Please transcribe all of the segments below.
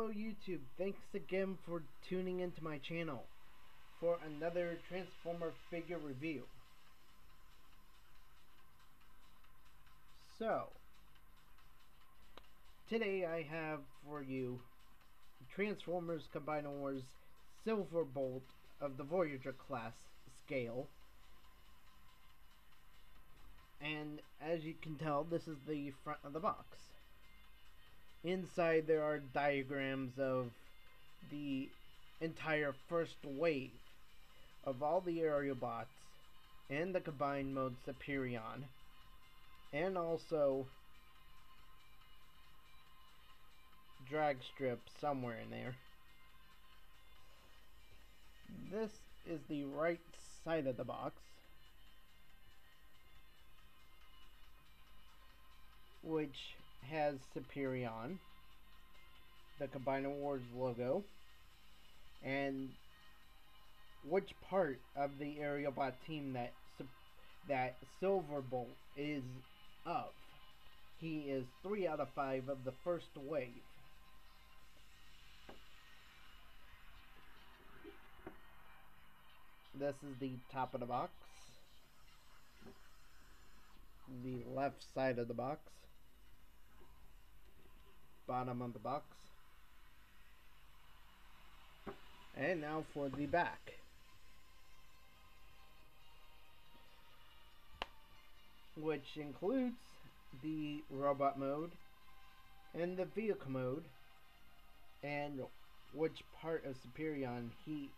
Hello YouTube, thanks again for tuning into my channel for another Transformer figure review. So, today I have for you Transformers Combiner Wars Silverbolt of the Voyager class scale. And as you can tell, this is the front of the box. Inside there are diagrams of the entire first wave of all the Aerobots and the combined mode Superion, and also drag strip somewhere in there. This is the right side of the box, which has Superion, the Combiner Wars logo, and which part of the Aerobot team that Silverbolt is of. He is 3 out of 5 of the first wave. This is the top of the box, the left side of the box, bottom of the box, and now for the back, which includes the robot mode and the vehicle mode and which part of Superion he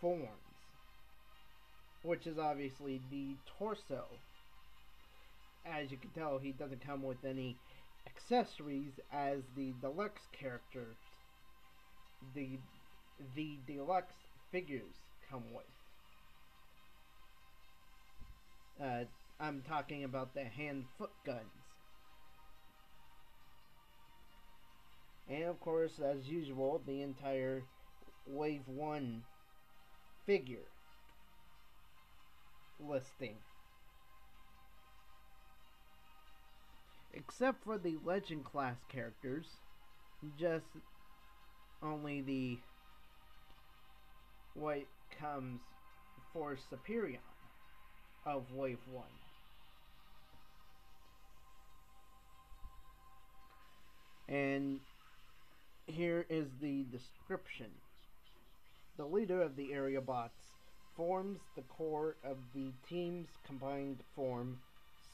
forms, which is obviously the torso. As you can tell, he doesn't come with any accessories as the deluxe characters, the deluxe figures come with. I'm talking about the hand-foot guns. And of course, as usual, the entire Wave 1 figure listing. Except for the Legend class characters, just only the what comes for Superion of Wave 1. And here is the description. The leader of the Aerobots forms the core of the team's combined form,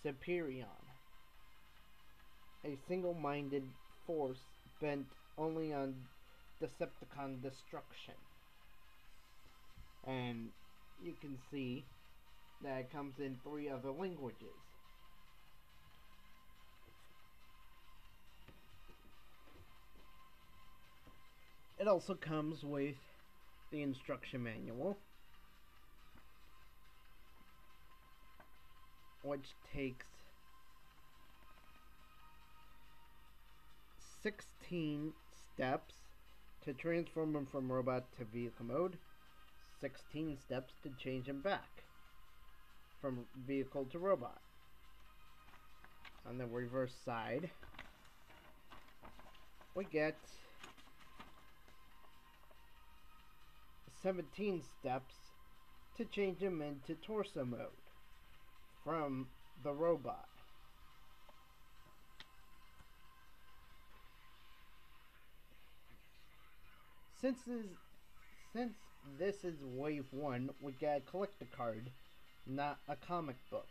Superion, a single-minded force bent only on Decepticon destruction. And you can see that it comes in 3 other languages. It also comes with the instruction manual, which takes 16 steps to transform him from robot to vehicle mode, 16 steps to change him back from vehicle to robot. On the reverse side, we get 17 steps to change him into torso mode from the robot. Since this is Wave 1, we get a collector card, not a comic book.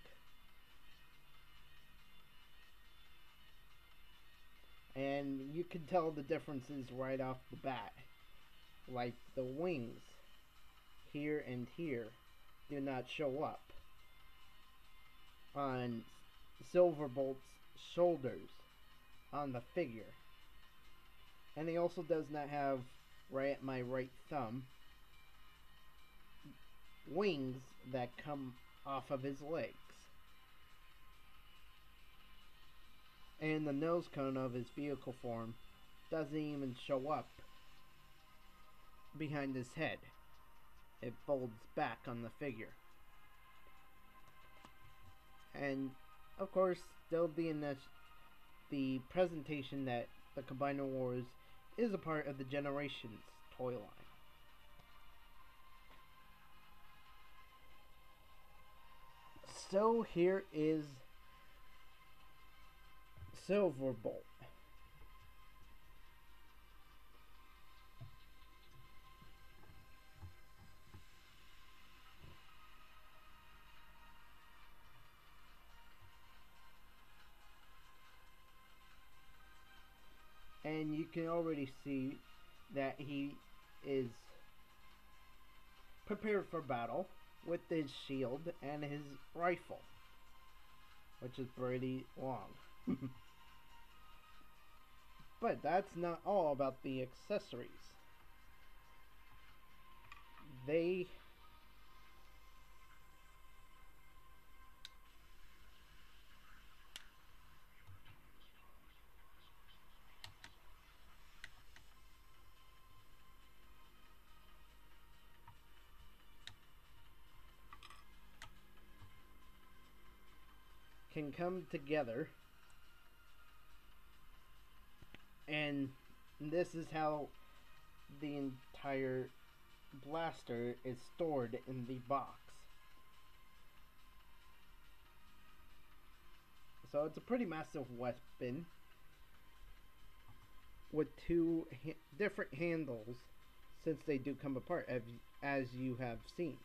And you can tell the differences right off the bat. Like the wings here and here do not show up on Silverbolt's shoulders on the figure. And he also does not have, right at my right thumb, wings that come off of his legs. And the nose cone of his vehicle form doesn't even show up behind his head. It folds back on the figure. And of course, still the presentation that the Combiner Wars is a part of the Generations toy line. So here is Silverbolt. And you can already see that he is prepared for battle with his shield and his rifle, which is pretty long. But that's not all about the accessories. They can come together, and this is how the entire blaster is stored in the box. So it's a pretty massive weapon with two different handles, since they do come apart, as you have seen.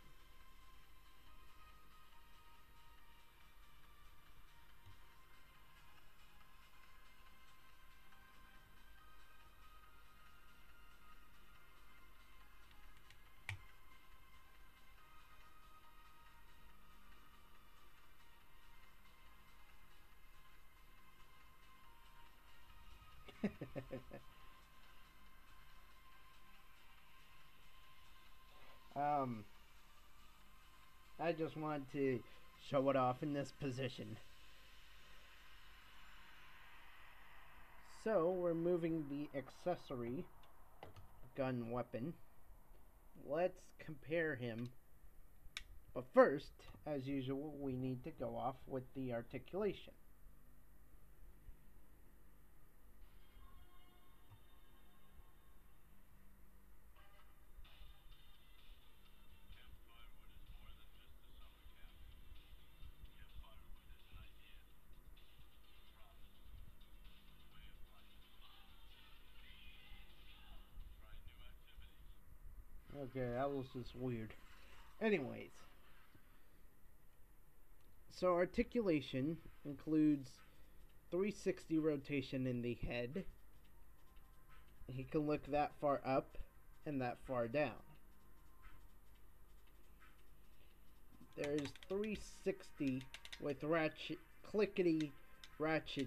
um, I just wanted to show it off in this position. So we're moving the accessory gun weapon. Let's compare him. But first, as usual, we need to go off with the articulation. Okay, that was just weird. Anyways, so articulation includes 360 rotation in the head. He can look that far up and that far down. There's 360 with ratchet, clickety ratchet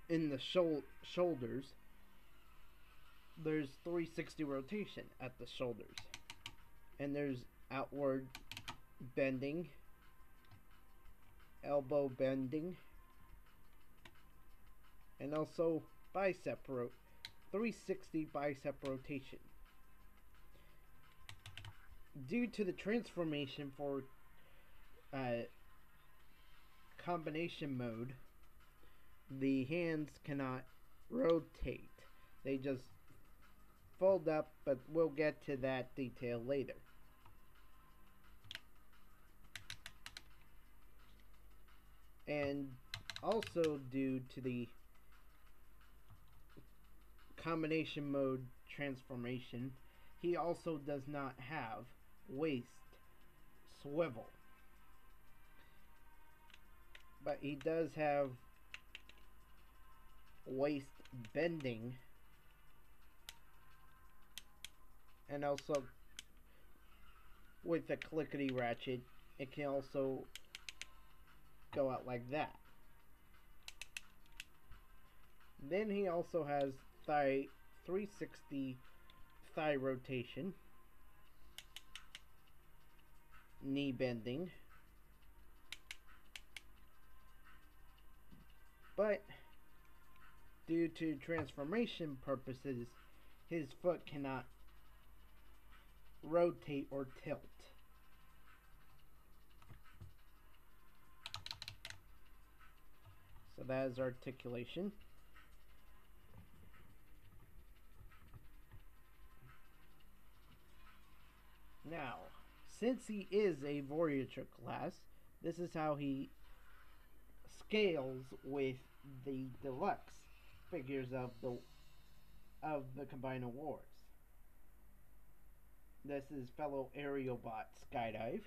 in the shoulders. There's 360 rotation at the shoulders. And there's outward bending, elbow bending, and also 360 bicep rotation. Due to the transformation for combination mode, the hands cannot rotate. They just fold up, but we'll get to that detail later. And also due to the combination mode transformation, he also does not have waist swivel. But he does have waist bending, and also with the clickety ratchet, it can also go out like that. Then he also has 360 thigh rotation, knee bending, but due to transformation purposes, his foot cannot rotate or tilt. So that is articulation. since he is a Voyager class, this is how he scales with the deluxe figures of the Combiner Wars. This is fellow aerial bot Skydive.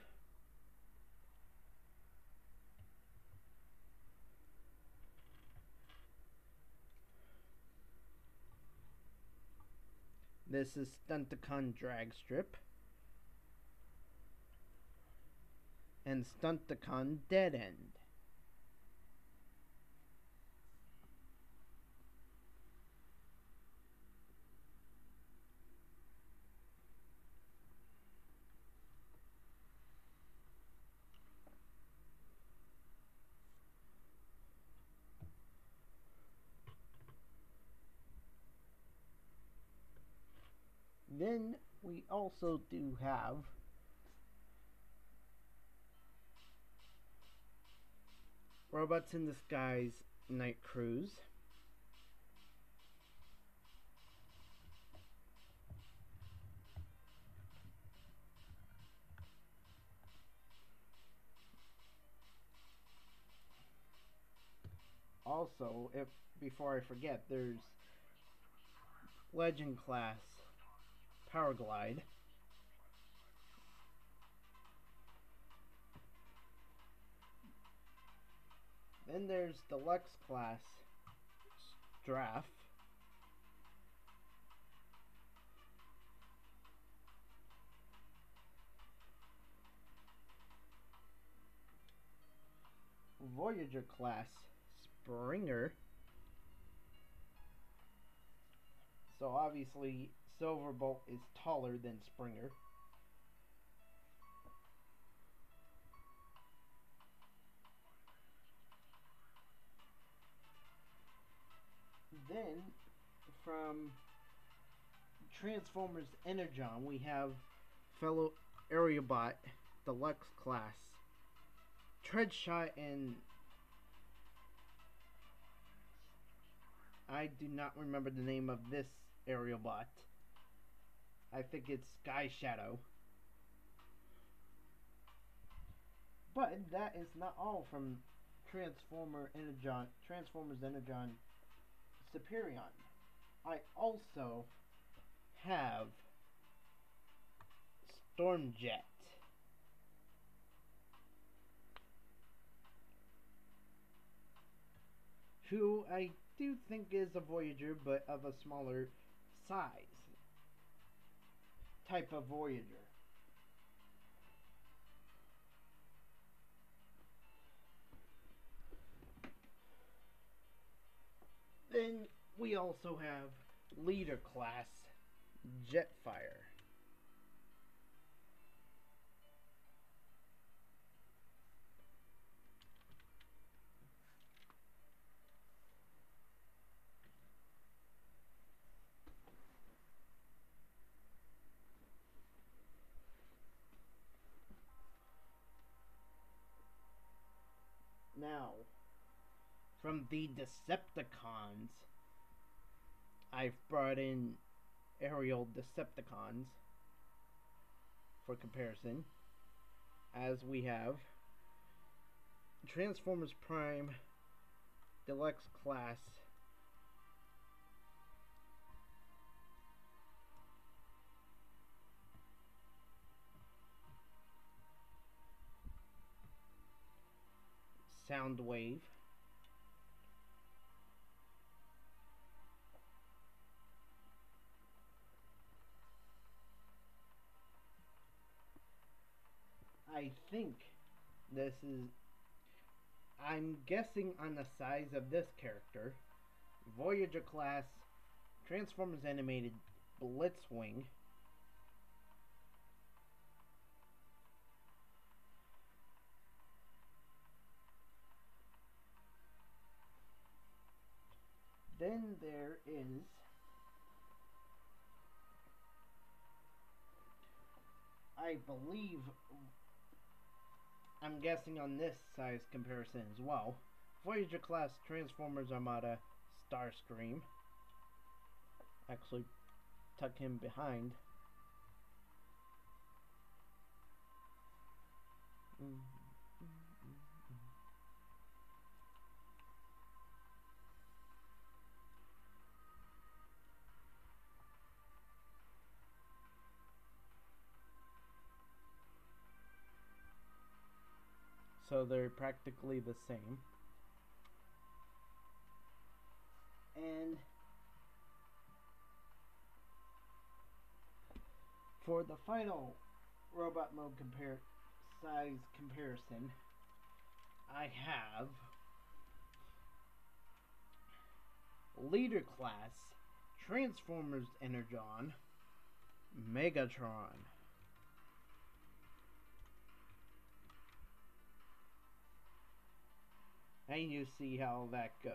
This is Stunticon Dragstrip. And Stunticon Dead End. Then we also do have Robots in Disguise Night Cruise. Also, if before I forget, there's Legend Class Powerglide. Then there's Deluxe Class Straff. Voyager Class Springer. So obviously Silverbolt is taller than Springer. Then from Transformers Energon we have fellow Aerialbot Deluxe Class Treadshot, and I do not remember the name of this Aerialbot. I think it's Sky Shadow. But that is not all from Transformers Energon Superion. I also have Stormjet. Who I do think is a Voyager, but of a smaller size. Type of Voyager. Then we also have Leader Class Jetfire. Now, from the Decepticons, I've brought in aerial Decepticons for comparison, as we have Transformers Prime Deluxe Class Soundwave. I think this is, I'm guessing on the size of this character, Voyager Class Transformers Animated Blitzwing. Then there is I believe, I'm guessing on this size comparison as well, Voyager Class Transformers Armada Starscream. Actually tuck him behind. So they're practically the same. And for the final robot mode size comparison, I have Leader Class Transformers Energon Megatron. And you see how that goes.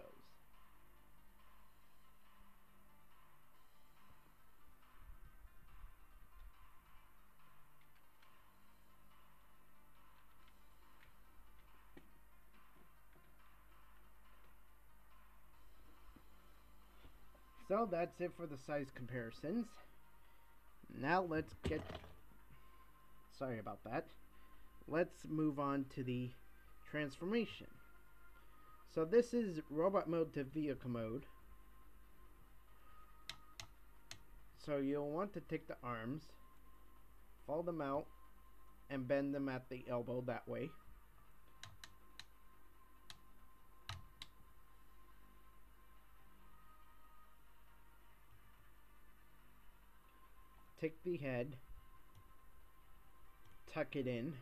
So that's it for the size comparisons. Now let's get... Sorry about that. Let's move on to the transformation. So this is robot mode to vehicle mode. So you'll want to take the arms, fold them out, and bend them at the elbow that way. Take the head, tuck it in,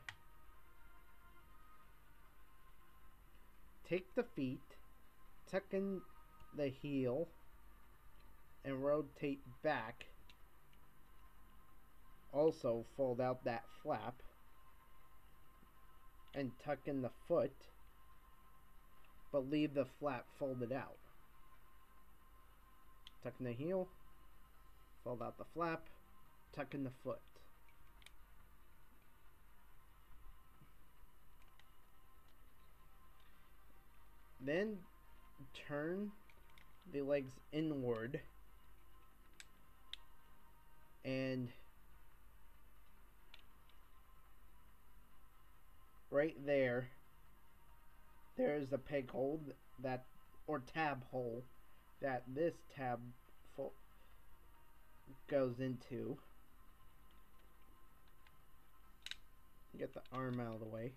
take the feet, tuck in the heel, and rotate back. Also fold out that flap and tuck in the foot, but leave the flap folded out. Tuck in the heel, fold out the flap, tuck in the foot. Then turn the legs inward and right there's a peg hole that, or tab hole, that this tab goes into. Get the arm out of the way.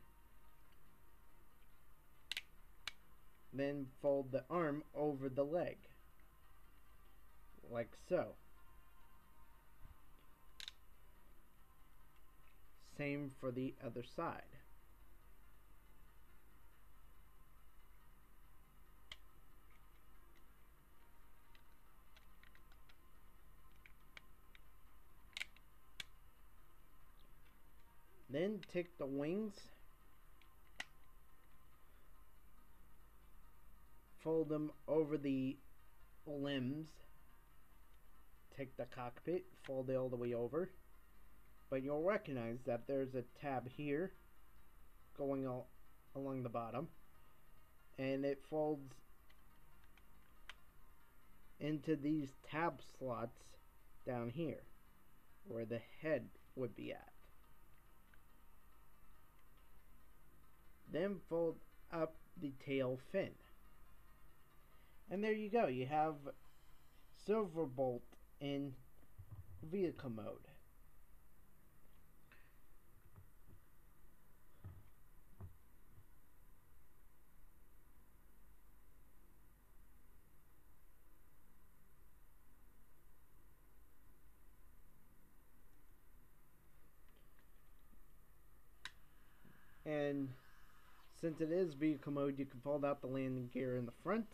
Then fold the arm over the leg, like so. Same for the other side. Then take the wings, fold them over the limbs, take the cockpit, fold it all the way over, but you'll recognize that there's a tab here going along the bottom, and it folds into these tab slots down here where the head would be at. Then fold up the tail fin. And there you go. You have Silverbolt in vehicle mode. And since it is vehicle mode, you can fold out the landing gear in the front.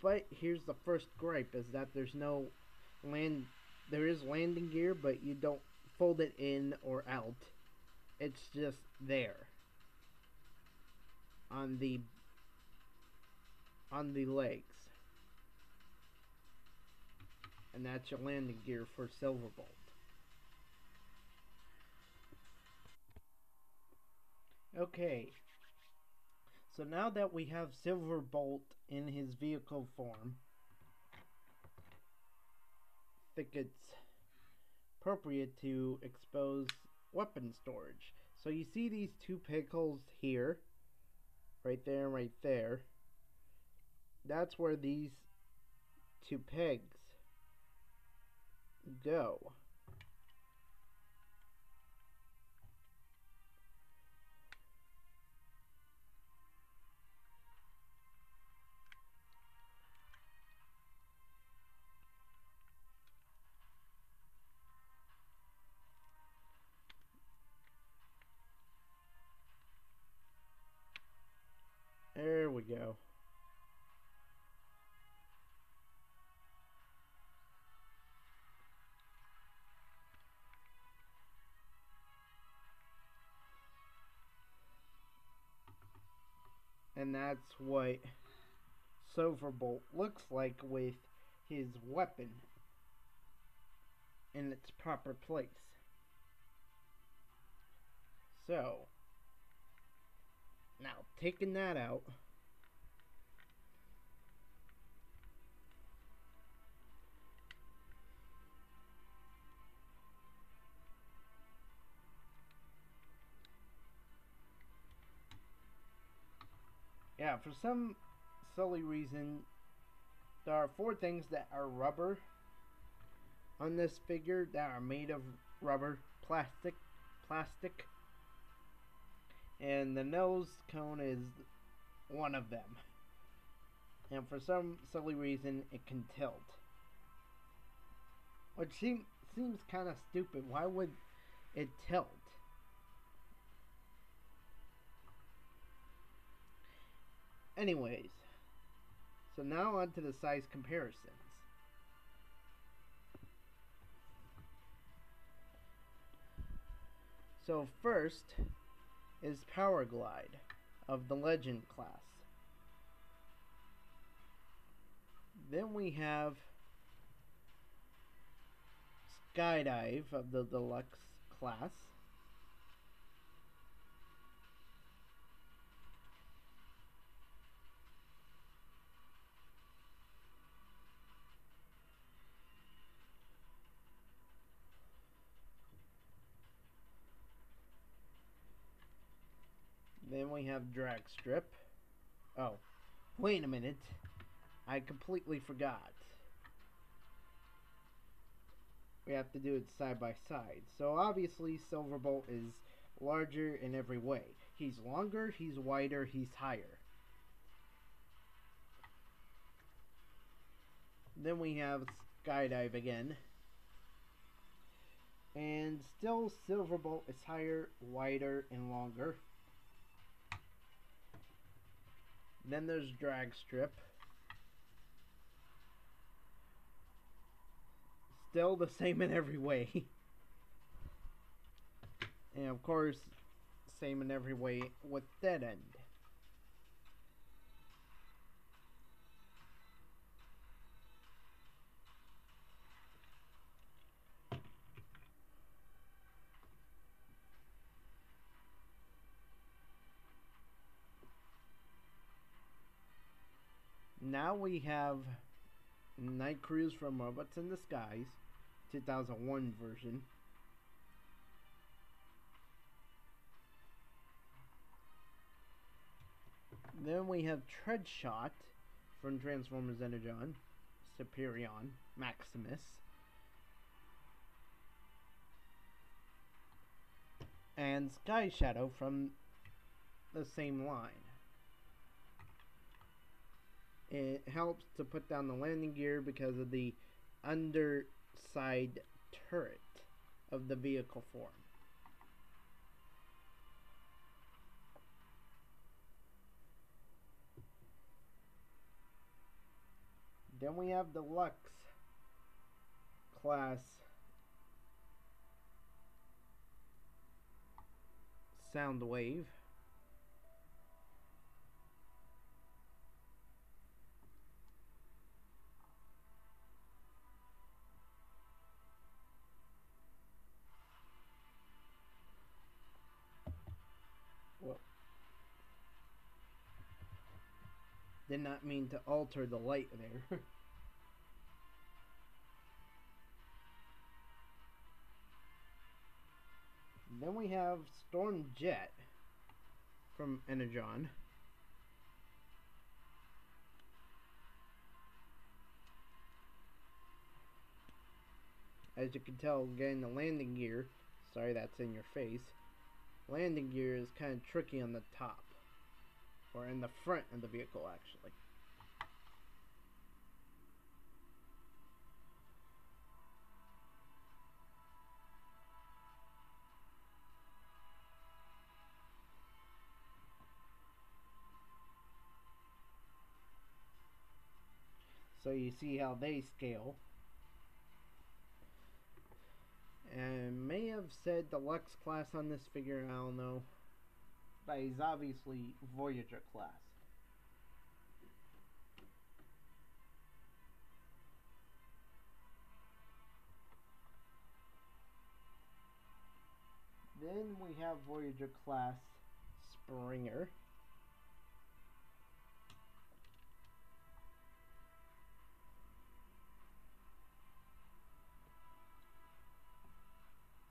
But here's the first gripe, is that there is landing gear, but you don't fold it in or out. It's just there on the legs. And that's your landing gear for Silverbolt. Okay, so now that we have Silverbolt in his vehicle form, I think it's appropriate to expose weapon storage. So you see these two pickles here, right there and right there. That's where these two pegs go. There we go. And that's what Silverbolt looks like with his weapon in its proper place. So, now taking that out, yeah, for some silly reason, there are 4 things that are rubber on this figure that are made of rubber, plastic, and the nose cone is one of them. And for some silly reason, it can tilt. Which seems kind of stupid. Why would it tilt? Anyways, so now on to the size comparisons. So first is Power Glide of the Legend class. Then we have Skydive of the Deluxe class. Then we have Drag Strip. Oh, wait a minute. I completely forgot. We have to do it side by side. So obviously Silverbolt is larger in every way. He's longer, he's wider, he's higher. Then we have Skydive again. And still Silverbolt is higher, wider, and longer. Then there's Drag Strip. Still the same in every way. And of course, same in every way with Dead End. Now we have Night Cruise from Robots in Disguise, 2001 version. Then we have Tread Shot from Transformers Energon, Superion, Maximus. And Sky Shadow from the same line. It helps to put down the landing gear because of the underside turret of the vehicle form. Then we have Deluxe class Soundwave. Well, did not mean to alter the light there. Then we have Storm Jet from Energon. As you can tell, again, the landing gear, sorry that's in your face, landing gear is kind of tricky on the top, or in the front of the vehicle actually. So you see how they scale. And may have said deluxe class on this figure, I don't know. But he's obviously Voyager class. Then we have Voyager class Springer.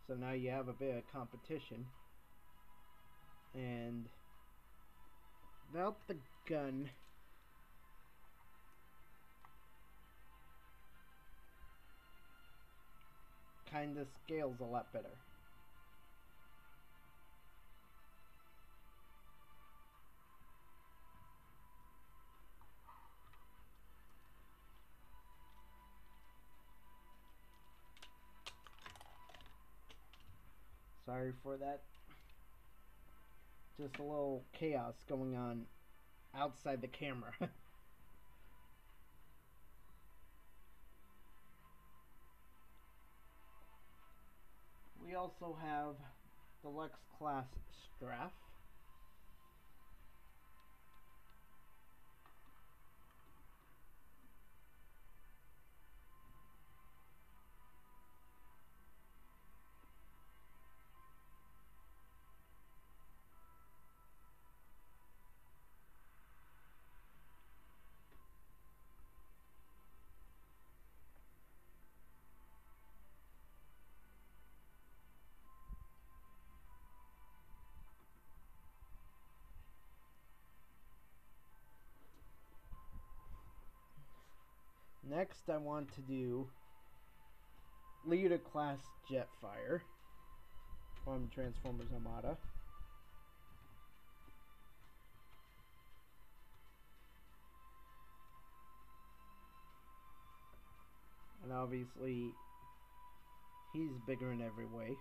So now you have a bit of competition. And without the gun, kinda scales a lot better. Sorry for that. Just a little chaos going on outside the camera. We also have Deluxe Class Straff. Next, I want to do Leader Class Jetfire from Transformers Armada. And obviously, he's bigger in every way.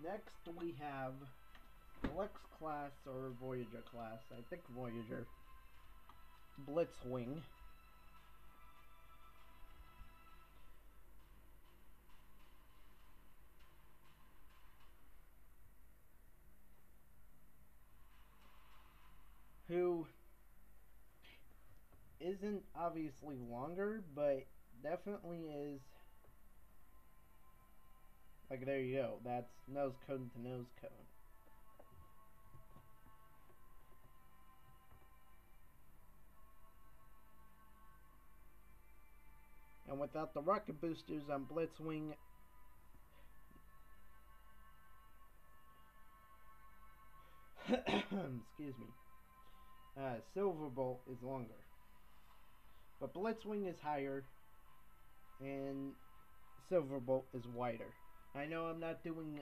Next, we have Deluxe Class or Voyager Class, I think Voyager, Blitzwing. Who isn't obviously longer, but definitely is. Like, there you go. That's nose cone to nose cone. And without the rocket boosters on Blitzwing, excuse me, Silverbolt is longer. But Blitzwing is higher, and Silverbolt is wider. I know I'm not doing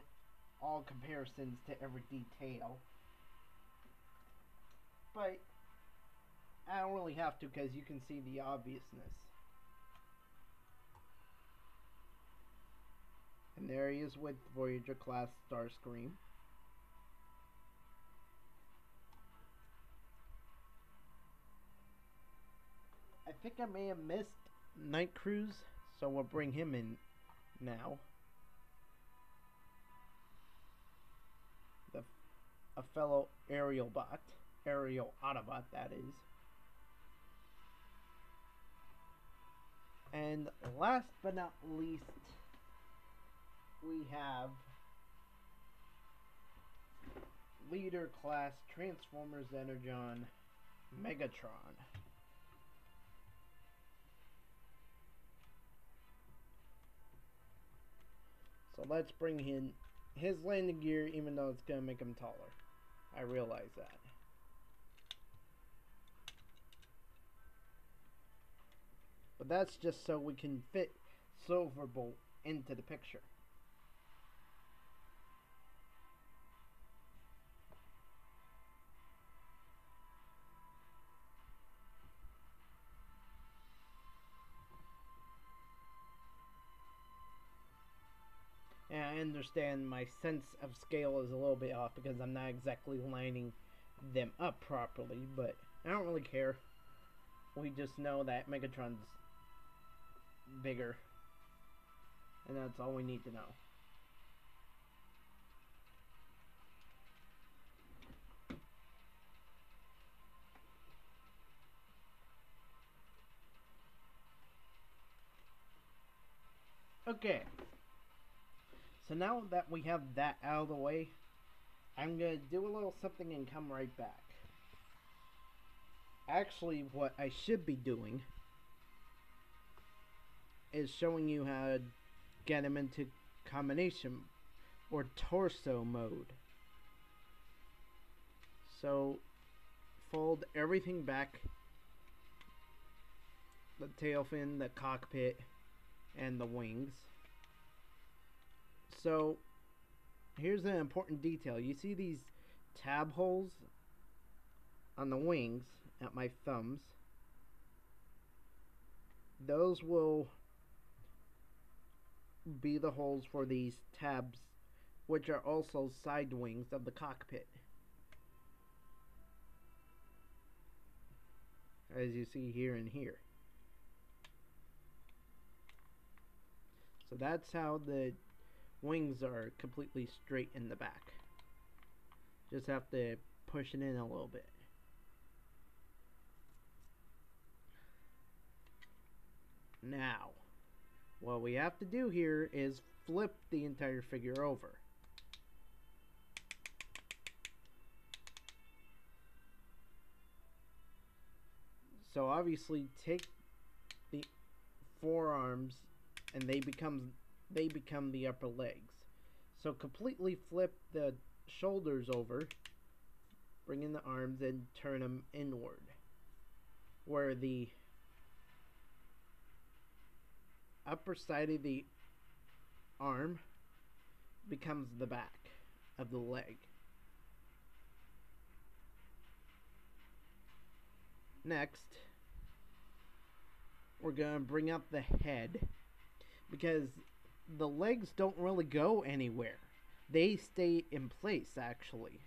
all comparisons to every detail, but I don't really have to because you can see the obviousness. And there he is with Voyager Class Starscream. I think I may have missed Night Cruise, so we'll bring him in now. A fellow aerial Autobot, that is. And last but not least, we have Leader Class Transformers Energon Megatron. So let's bring in his landing gear, even though it's going to make him taller. I realize that. But that's just so we can fit Silverbolt into the picture. And I understand my sense of scale is a little bit off because I'm not exactly lining them up properly, but I don't really care. We just know that Megatron's bigger, and that's all we need to know. Okay, so now that we have that out of the way, I'm going to do a little something and come right back. Actually, what I should be doing is showing you how to get him into combination or torso mode. So fold everything back, the tail fin, the cockpit, and the wings. So here's an important detail. You see these tab holes on the wings at my thumbs? Those will be the holes for these tabs, which are also side wings of the cockpit, as you see here and here. So that's how the wings are completely straight in the back. Just have to push it in a little bit. Now, what we have to do here is flip the entire figure over. So obviously take the forearms and they become the upper legs. So completely flip the shoulders over, bring in the arms and turn them inward, where the upper side of the arm becomes the back of the leg. Next, we're going to bring up the head, because the legs don't really go anywhere. They stay in place, actually.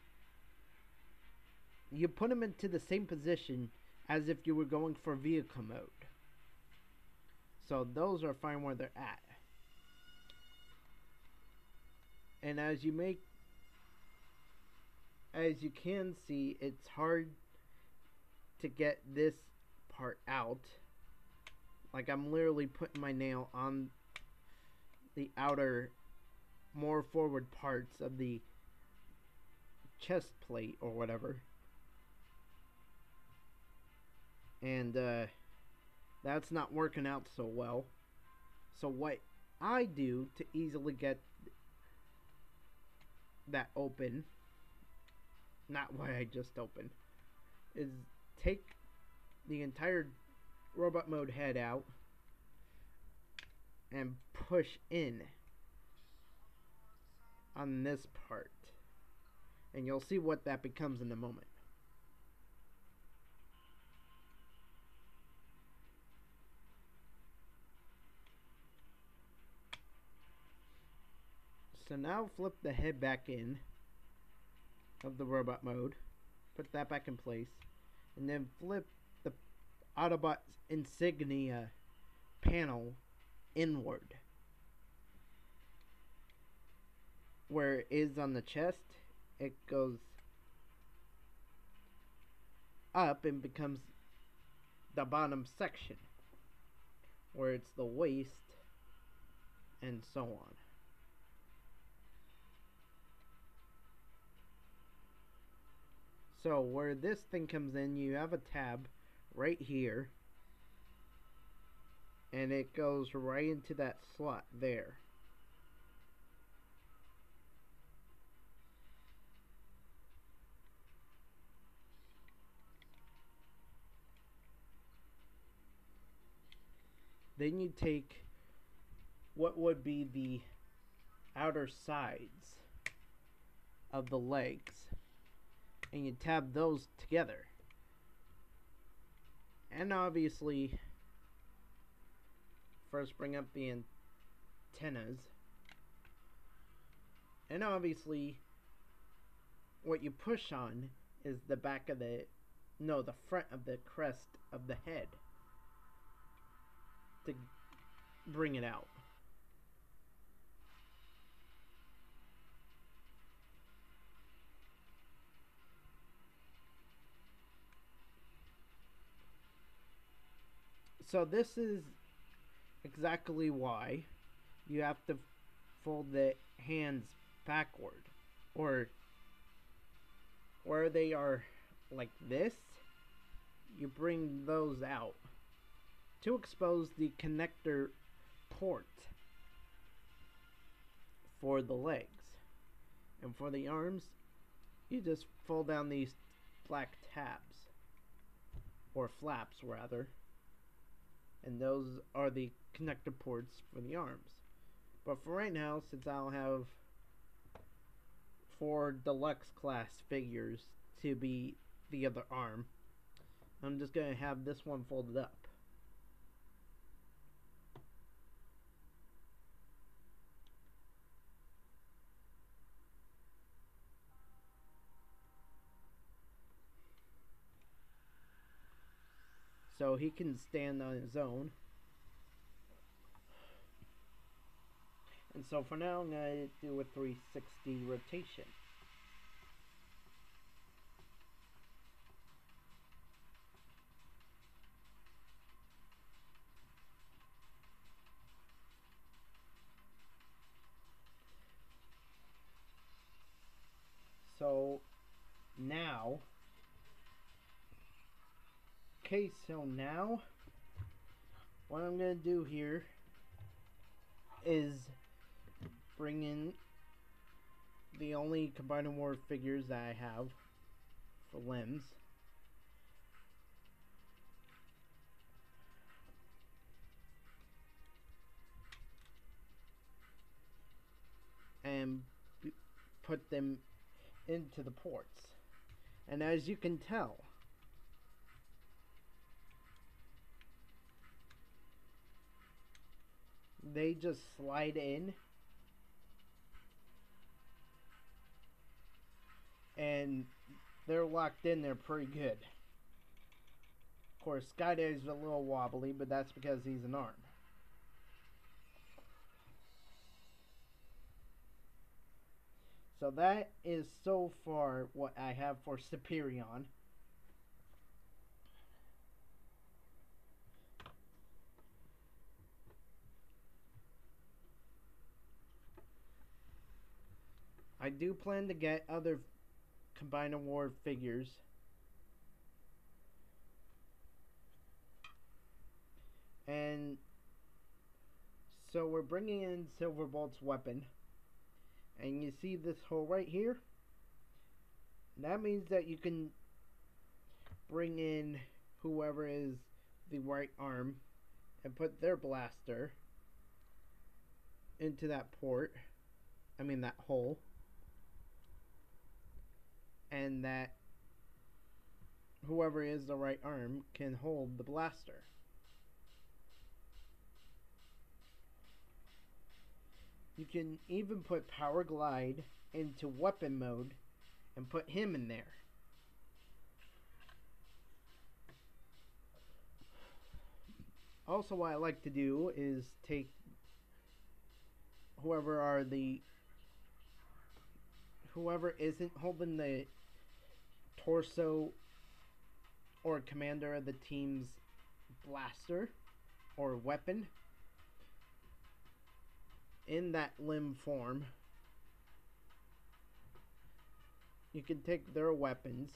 You put them into the same position as if you were going for vehicle mode. So those are fine where they're at. And as you can see, it's hard to get this part out. Like, I'm literally putting my nail on the outer, more forward parts of the chest plate or whatever. And that's not working out so well. So what I do to easily get that open, not what I just opened, is take the entire robot mode head out and push in on this part, and you'll see what that becomes in a moment. So now flip the head back in of the robot mode, put that back in place, and then flip the Autobot insignia panel inward. Where it is on the chest, it goes up and becomes the bottom section, where it's the waist and so on. So where this thing comes in, you have a tab right here, and it goes right into that slot there. Then you take what would be the outer sides of the legs, and you tab those together. And obviously, first bring up the antennas. And obviously, what you push on is the back of the front of the crest of the head to bring it out. So this is exactly why you have to fold the hands backward, or where they are like this, you bring those out to expose the connector port for the legs. And for the arms, you just fold down these black tabs, or flaps rather, and those are the connector ports for the arms. But for right now, since I'll have 4 deluxe class figures to be the other arm, I'm just going to have this one folded up. So he can stand on his own. And so for now, I'm going to do a 360 rotation. So now, what I'm going to do here is bring in the only Combiner War figures that I have for limbs. And put them into the ports. And as you can tell, they just slide in, and they're locked in there pretty good. Of course, Skydive's a little wobbly, but that's because he's an arm. So that is so far what I have for Superion. I do plan to get other Combiner War figures. And so we're bringing in Silverbolt's weapon. And you see this hole right here? That means that you can bring in whoever is the right arm and put their blaster into that port. I mean that hole. And that whoever is the right arm can hold the blaster. You can even put Power Glide into weapon mode and put him in there. Also, what I like to do is take whoever isn't holding the torso or commander of the team's blaster or weapon in that limb form. You can take their weapons